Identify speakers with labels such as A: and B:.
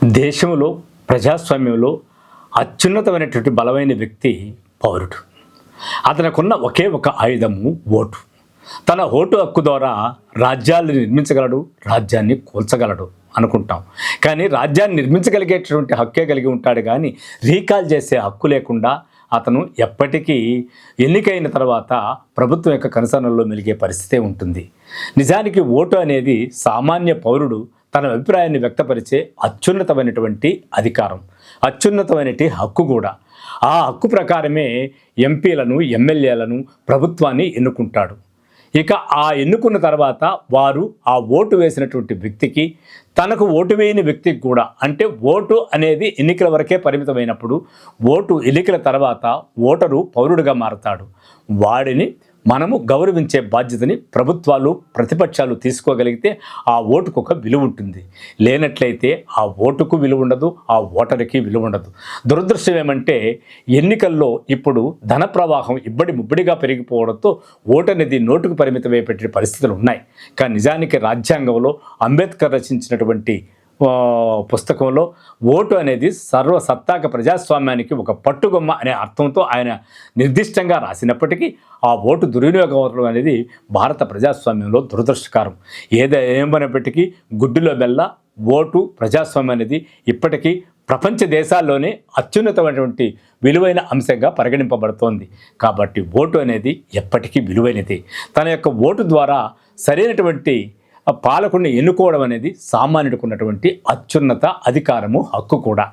A: దేశంలో ప్రజాస్వామ్యంలో అత్యున్నతమైనటువంటి బలమైన వ్యక్తి పౌరుడు. అతనికున్న ఒకే ఒక ఆయుధము ఓటు. తన ఓటు హక్కు ద్వారా రాజ్యాలను నిర్మించగలడు, రాజ్యాన్ని కూల్చగలడు అనుకుంటాం. కానీ రాజ్యాన్ని నిర్మించగలిగేటటువంటి హక్కే కలిగి ఉంటాడు, కానీ రీకాల్ చేసే హక్కు లేకుండా అతను ఎప్పటికీ ఎన్నికైన తర్వాత ప్రభుత్వం యొక్క కనుసన్నల్లో మెలిగే పరిస్థితే ఉంటుంది. నిజానికి ఓటు అనేది సామాన్య పౌరుడు తన అభిప్రాయాన్ని వ్యక్తపరిచే అత్యున్నతమైనటువంటి అధికారం, అత్యున్నతమైనటువంటి హక్కు కూడా. ఆ హక్కు ప్రకారమే ఎంపీలను, ఎమ్మెల్యేలను, ప్రభుత్వాన్ని ఎన్నుకుంటాడు. ఇక ఆ ఎన్నుకున్న తర్వాత వారు ఆ ఓటు వేసినటువంటి వ్యక్తికి, తనకు ఓటు వేయని వ్యక్తికి కూడా, అంటే ఓటు అనేది ఎన్నికల వరకే పరిమితమైనప్పుడు ఓటు ఎన్నికల తర్వాత ఓటరు పౌరుడిగా మారతాడు. వాడిని మనము గౌరవించే బాధ్యతని ప్రభుత్వాలు, ప్రతిపక్షాలు తీసుకోగలిగితే ఆ ఓటుకు ఒక విలువ ఉంటుంది. లేనట్లయితే ఆ ఓటుకు విలువ ఉండదు, ఆ ఓటరికి విలువ ఉండదు. దురదృష్టం ఏమంటే ఎన్నికల్లో ఇప్పుడు ధన ప్రవాహం ఇబ్బడి ముబ్బడిగా పెరిగిపోవడంతో ఓటు అనేది నోటుకు పరిమితమైపోయే పరిస్థితులు ఉన్నాయి. కానీ నిజానికి రాజ్యాంగంలో అంబేద్కర్ రచించినటువంటి పుస్తకంలో ఓటు అనేది సర్వసత్తాక ప్రజాస్వామ్యానికి ఒక పట్టుగొమ్మ అనే అర్థంతో ఆయన నిర్దిష్టంగా రాసినప్పటికీ ఆ ఓటు దుర్వినియోగం అవడం అనేది భారత ప్రజాస్వామ్యంలో దురదృష్టకరం. ఏమైనప్పటికీ గుడ్డులో బెల్ల ఓటు ప్రజాస్వామ్యం అనేది ఇప్పటికీ ప్రపంచ దేశాల్లోనే అత్యున్నతమైనటువంటి విలువైన అంశంగా పరిగణింపబడుతోంది. కాబట్టి ఓటు అనేది ఎప్పటికీ విలువైనది. తన యొక్క ఓటు ద్వారా సరైనటువంటి పాలకుడిని ఎన్నుకోవడం అనేది సామాన్యుడికి ఉన్నటువంటి అత్యున్నత అధికారము, హక్కు కూడా.